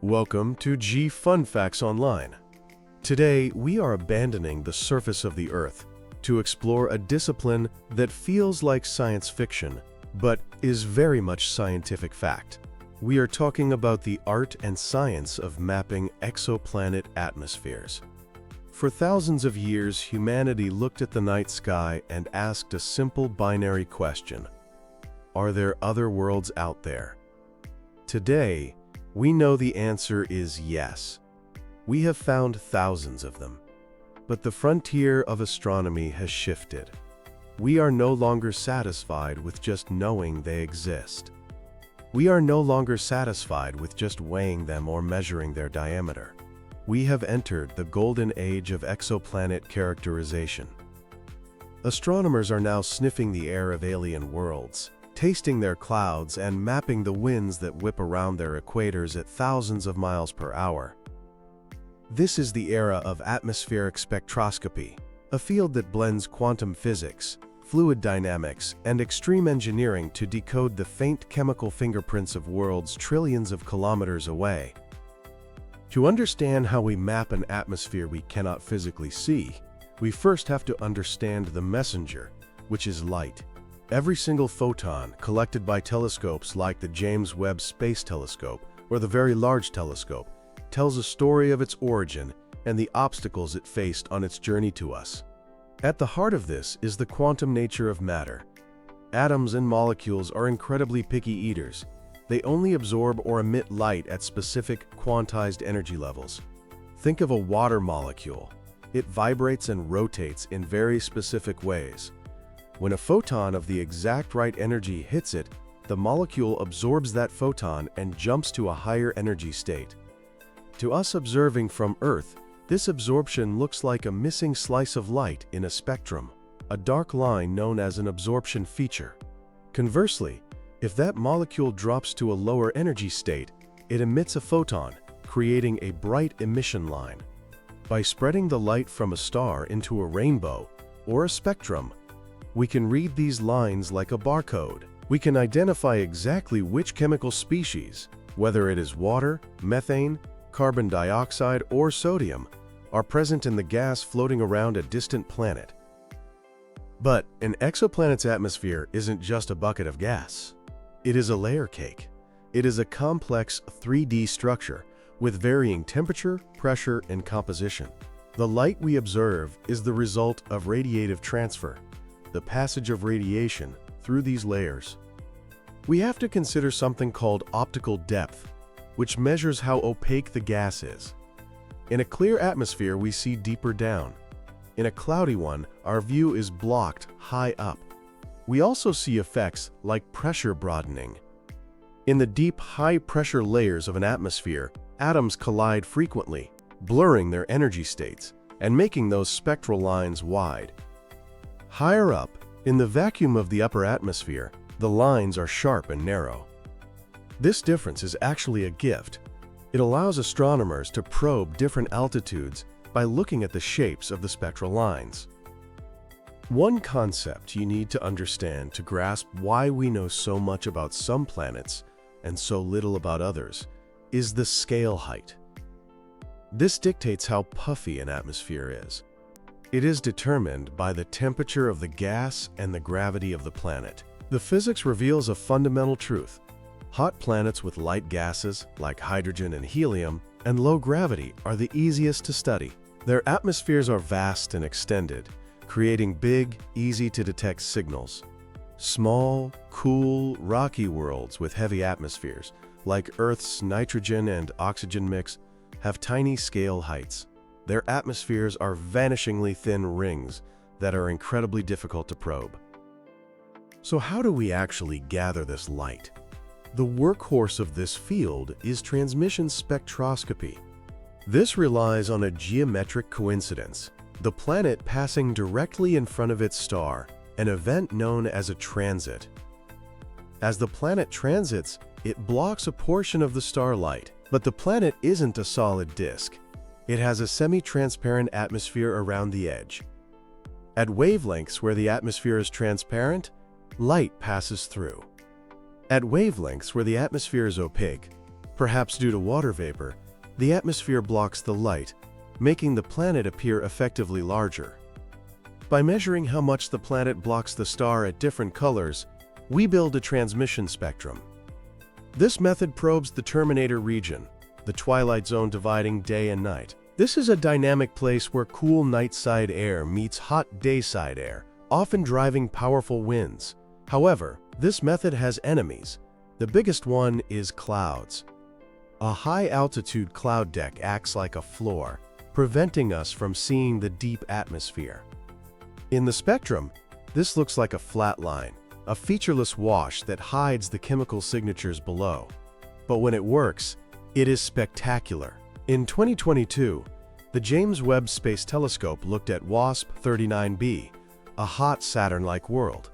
Welcome to G Fun Facts Online. Today, we are abandoning the surface of the Earth to explore a discipline that feels like science fiction, but is very much scientific fact. We are talking about the art and science of mapping exoplanet atmospheres. For thousands of years, humanity looked at the night sky and asked a simple binary question: are there other worlds out there? Today, we know the answer is yes. We have found thousands of them. But the frontier of astronomy has shifted. We are no longer satisfied with just knowing they exist. We are no longer satisfied with just weighing them or measuring their diameter. We have entered the golden age of exoplanet characterization. Astronomers are now sniffing the air of alien worlds, tasting their clouds and mapping the winds that whip around their equators at thousands of miles per hour. This is the era of atmospheric spectroscopy, a field that blends quantum physics, fluid dynamics, and extreme engineering to decode the faint chemical fingerprints of worlds trillions of kilometers away. To understand how we map an atmosphere we cannot physically see, we first have to understand the messenger, which is light. Every single photon collected by telescopes like the James Webb Space Telescope or the Very Large Telescope tells a story of its origin and the obstacles it faced on its journey to us. At the heart of this is the quantum nature of matter. Atoms and molecules are incredibly picky eaters. They only absorb or emit light at specific quantized energy levels. Think of a water molecule. It vibrates and rotates in very specific ways. When a photon of the exact right energy hits it, the molecule absorbs that photon and jumps to a higher energy state. To us observing from Earth, this absorption looks like a missing slice of light in a spectrum, a dark line known as an absorption feature. Conversely, if that molecule drops to a lower energy state, it emits a photon, creating a bright emission line. By spreading the light from a star into a rainbow or a spectrum, we can read these lines like a barcode. We can identify exactly which chemical species, whether it is water, methane, carbon dioxide, or sodium, are present in the gas floating around a distant planet. But an exoplanet's atmosphere isn't just a bucket of gas. It is a layer cake. It is a complex 3D structure with varying temperature, pressure, and composition. The light we observe is the result of radiative transfer, the passage of radiation through these layers. We have to consider something called optical depth, which measures how opaque the gas is. In a clear atmosphere, we see deeper down. In a cloudy one, our view is blocked high up. We also see effects like pressure broadening. In the deep, high-pressure layers of an atmosphere, atoms collide frequently, blurring their energy states and making those spectral lines wide. Higher up, in the vacuum of the upper atmosphere, the lines are sharp and narrow. This difference is actually a gift. It allows astronomers to probe different altitudes by looking at the shapes of the spectral lines. One concept you need to understand to grasp why we know so much about some planets and so little about others is the scale height. This dictates how puffy an atmosphere is. It is determined by the temperature of the gas and the gravity of the planet. The physics reveals a fundamental truth. Hot planets with light gases, like hydrogen and helium, and low gravity are the easiest to study. Their atmospheres are vast and extended, creating big, easy-to-detect signals. Small, cool, rocky worlds with heavy atmospheres, like Earth's nitrogen and oxygen mix, have tiny scale heights. Their atmospheres are vanishingly thin rings that are incredibly difficult to probe. So how do we actually gather this light? The workhorse of this field is transmission spectroscopy. This relies on a geometric coincidence, the planet passing directly in front of its star, an event known as a transit. As the planet transits, it blocks a portion of the starlight, but the planet isn't a solid disk. It has a semi-transparent atmosphere around the edge. At wavelengths where the atmosphere is transparent, light passes through. At wavelengths where the atmosphere is opaque, Perhaps due to water vapor, the atmosphere blocks the light, making the planet appear effectively larger. By measuring how much the planet blocks the star at different colors, we build a transmission spectrum. This method probes the terminator region, the twilight zone dividing day and night. This is a dynamic place where cool night-side air meets hot day-side air, often driving powerful winds. However, this method has enemies. The biggest one is clouds. A high-altitude cloud deck acts like a floor, preventing us from seeing the deep atmosphere. In the spectrum, this looks like a flat line, a featureless wash that hides the chemical signatures below. But when it works, it is spectacular. In 2022, the James Webb Space Telescope looked at WASP-39b, a hot Saturn-like world.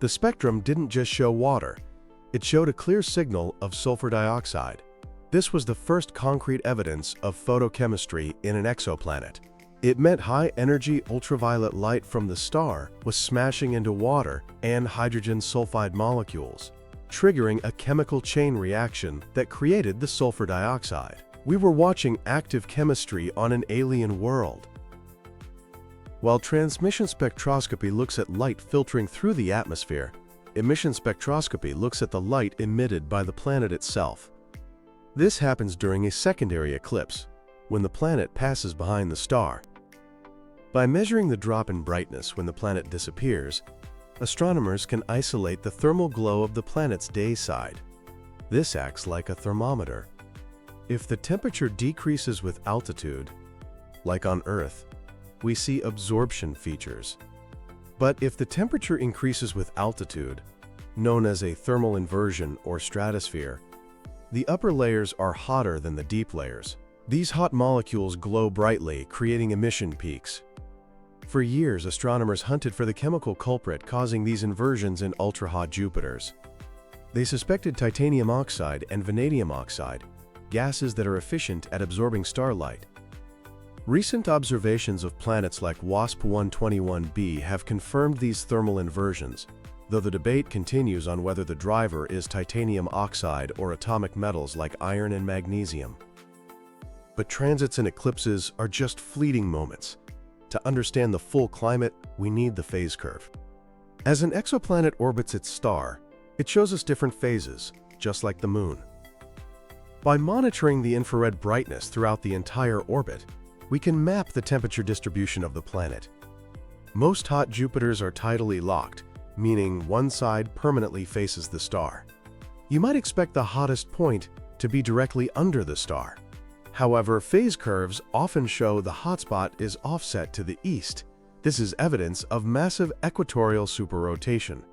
The spectrum didn't just show water, it showed a clear signal of sulfur dioxide. This was the first concrete evidence of photochemistry in an exoplanet. It meant high-energy ultraviolet light from the star was smashing into water and hydrogen sulfide molecules, triggering a chemical chain reaction that created the sulfur dioxide. We were watching active chemistry on an alien world. While transmission spectroscopy looks at light filtering through the atmosphere, emission spectroscopy looks at the light emitted by the planet itself. This happens during a secondary eclipse, when the planet passes behind the star. By measuring the drop in brightness when the planet disappears, astronomers can isolate the thermal glow of the planet's day side. This acts like a thermometer. If the temperature decreases with altitude, like on Earth, we see absorption features. But if the temperature increases with altitude, known as a thermal inversion or stratosphere, the upper layers are hotter than the deep layers. These hot molecules glow brightly, creating emission peaks. For years, astronomers hunted for the chemical culprit causing these inversions in ultra-hot Jupiters. They suspected titanium oxide and vanadium oxide, gases that are efficient at absorbing starlight. Recent observations of planets like WASP-121b have confirmed these thermal inversions, though the debate continues on whether the driver is titanium oxide or atomic metals like iron and magnesium. But transits and eclipses are just fleeting moments. To understand the full climate, we need the phase curve. As an exoplanet orbits its star, it shows us different phases, just like the Moon. By monitoring the infrared brightness throughout the entire orbit, we can map the temperature distribution of the planet. Most hot Jupiters are tidally locked, meaning one side permanently faces the star. You might expect the hottest point to be directly under the star. However, phase curves often show the hotspot is offset to the east. This is evidence of massive equatorial superrotation.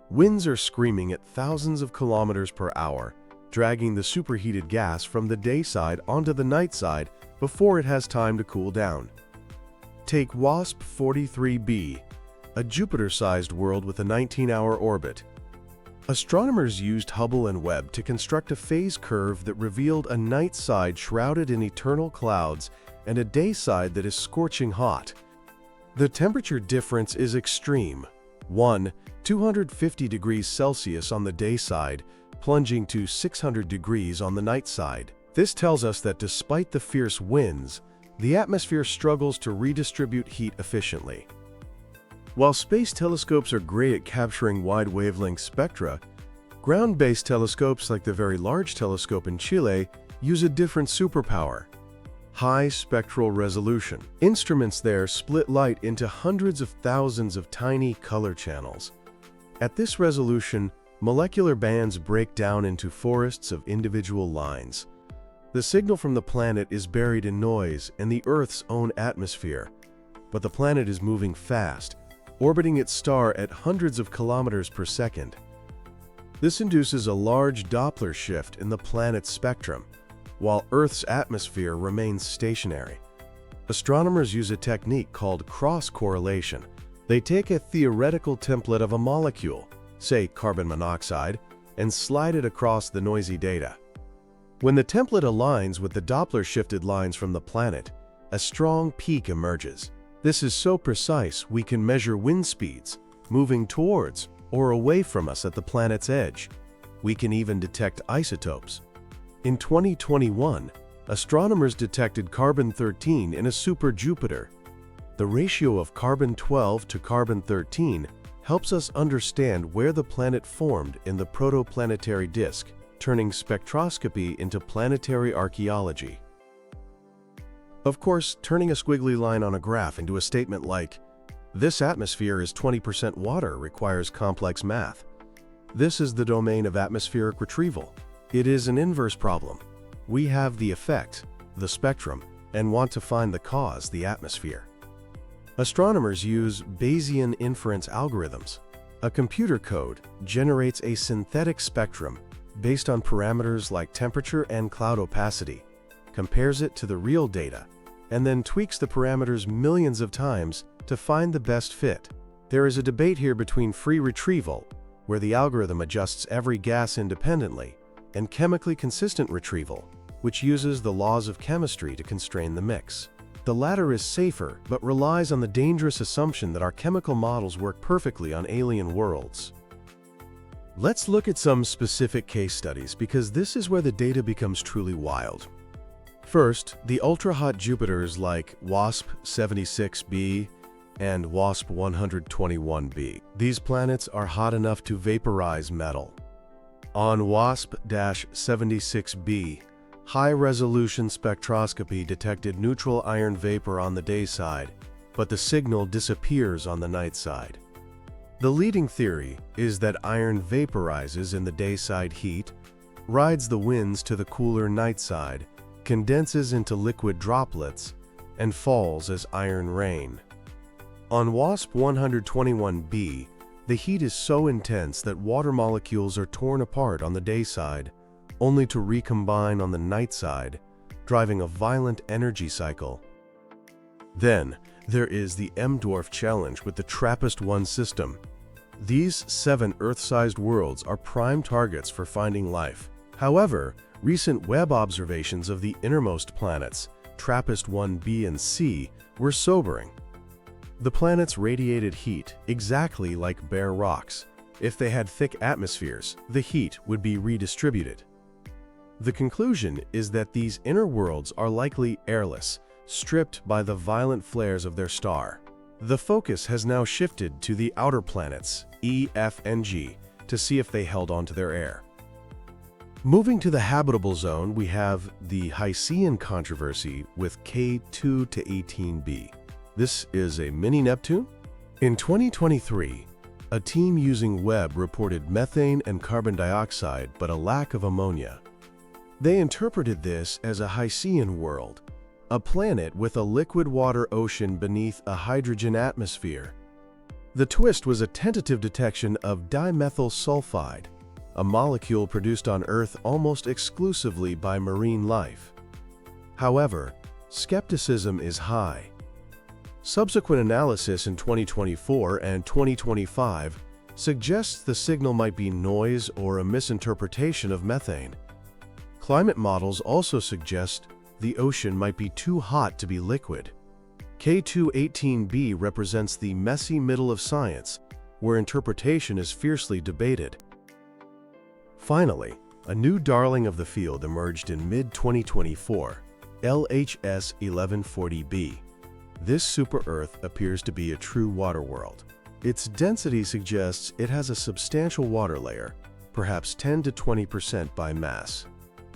Winds are screaming at thousands of kilometers per hour, dragging the superheated gas from the day side onto the night side before it has time to cool down. Take WASP-43b, a Jupiter-sized world with a 19-hour orbit. Astronomers used Hubble and Webb to construct a phase curve that revealed a night side shrouded in eternal clouds and a day side that is scorching hot. The temperature difference is extreme. 250 degrees Celsius on the day side, plunging to 600 degrees on the night side. This tells us that despite the fierce winds, the atmosphere struggles to redistribute heat efficiently. While space telescopes are great at capturing wide wavelength spectra, ground-based telescopes like the Very Large Telescope in Chile use a different superpower: high spectral resolution. Instruments there split light into hundreds of thousands of tiny color channels. At this resolution, molecular bands break down into forests of individual lines. The signal from the planet is buried in noise and the Earth's own atmosphere, but the planet is moving fast, orbiting its star at hundreds of kilometers per second. This induces a large Doppler shift in the planet's spectrum, while Earth's atmosphere remains stationary. Astronomers use a technique called cross-correlation. They take a theoretical template of a molecule, say carbon monoxide, and slide it across the noisy data. When the template aligns with the Doppler-shifted lines from the planet, a strong peak emerges. This is so precise we can measure wind speeds, moving towards or away from us at the planet's edge. We can even detect isotopes. In 2021, astronomers detected carbon-13 in a super-Jupiter. The ratio of carbon-12 to carbon-13 helps us understand where the planet formed in the protoplanetary disk, turning spectroscopy into planetary archaeology. Of course, turning a squiggly line on a graph into a statement like, "This atmosphere is 20% water," requires complex math. This is the domain of atmospheric retrieval. It is an inverse problem. We have the effect, the spectrum, and want to find the cause, the atmosphere. Astronomers use Bayesian inference algorithms. A computer code generates a synthetic spectrum based on parameters like temperature and cloud opacity, compares it to the real data, and then tweaks the parameters millions of times to find the best fit. There is a debate here between free retrieval, where the algorithm adjusts every gas independently, and chemically consistent retrieval, which uses the laws of chemistry to constrain the mix. The latter is safer, but relies on the dangerous assumption that our chemical models work perfectly on alien worlds. Let's look at some specific case studies because this is where the data becomes truly wild. First, the ultra-hot Jupiters like WASP-76b and WASP-121b. These planets are hot enough to vaporize metal. On WASP-76b, high-resolution spectroscopy detected neutral iron vapor on the day side, but the signal disappears on the night side. The leading theory is that iron vaporizes in the day-side heat, rides the winds to the cooler night side, condenses into liquid droplets, and falls as iron rain. On WASP-121b, the heat is so intense that water molecules are torn apart on the day side, only to recombine on the night side, driving a violent energy cycle. Then, there is the M-Dwarf challenge with the TRAPPIST-1 system. These 7 Earth-sized worlds are prime targets for finding life. However, recent Webb observations of the innermost planets, TRAPPIST-1b and c, were sobering. The planets radiated heat exactly like bare rocks. If they had thick atmospheres, the heat would be redistributed. The conclusion is that these inner worlds are likely airless, stripped by the violent flares of their star. The focus has now shifted to the outer planets, E, F, and G, to see if they held on to their air. Moving to the habitable zone, we have the Hycean controversy with K2 to 18b. This is a mini Neptune? In 2023, a team using Webb reported methane and carbon dioxide, but a lack of ammonia. They interpreted this as a Hycean world, a planet with a liquid water ocean beneath a hydrogen atmosphere. The twist was a tentative detection of dimethyl sulfide, a molecule produced on Earth almost exclusively by marine life. However, skepticism is high. Subsequent analysis in 2024 and 2025 suggests the signal might be noise or a misinterpretation of methane. Climate models also suggest the ocean might be too hot to be liquid. K2-18b represents the messy middle of science, where interpretation is fiercely debated. Finally, a new darling of the field emerged in mid-2024, LHS 1140b. This super-Earth appears to be a true water world. Its density suggests it has a substantial water layer, perhaps 10 to 20% by mass.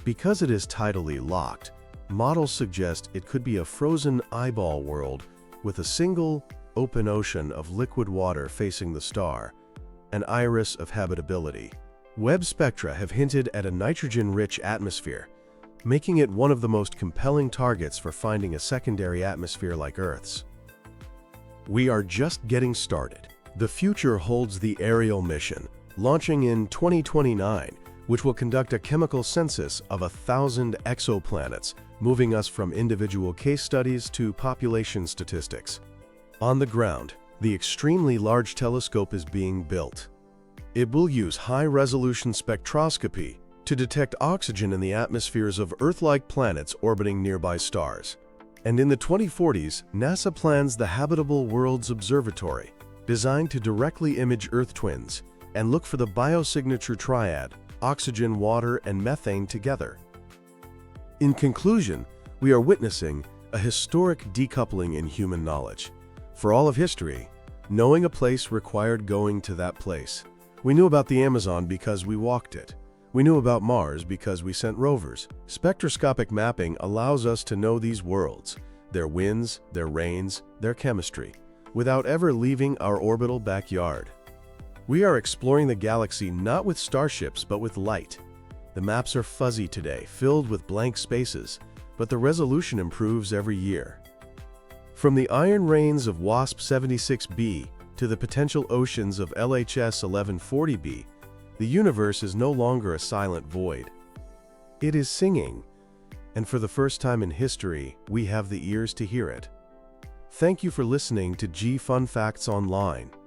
Because it is tidally locked, models suggest it could be a frozen eyeball world with a single, open ocean of liquid water facing the star, an iris of habitability. Webb spectra have hinted at a nitrogen-rich atmosphere, making it one of the most compelling targets for finding a secondary atmosphere like Earth's. We are just getting started. The future holds the ARIEL mission, launching in 2029, which will conduct a chemical census of 1,000 exoplanets, moving us from individual case studies to population statistics. On the ground, the extremely large telescope is being built. It will use high-resolution spectroscopy to detect oxygen in the atmospheres of Earth-like planets orbiting nearby stars. And in the 2040s, NASA plans the Habitable Worlds Observatory, designed to directly image Earth twins and look for the biosignature triad, oxygen, water, and methane together. In conclusion, we are witnessing a historic decoupling in human knowledge. For all of history, knowing a place required going to that place. We knew about the Amazon because we walked it. We knew about Mars because we sent rovers. Spectroscopic mapping allows us to know these worlds, their winds, their rains, their chemistry, without ever leaving our orbital backyard. We are exploring the galaxy not with starships but with light. The maps are fuzzy today, filled with blank spaces, but the resolution improves every year. From the iron rains of WASP-76b to the potential oceans of LHS-1140b, the universe is no longer a silent void. It is singing, and for the first time in history, we have the ears to hear it. Thank you for listening to G Fun Facts Online.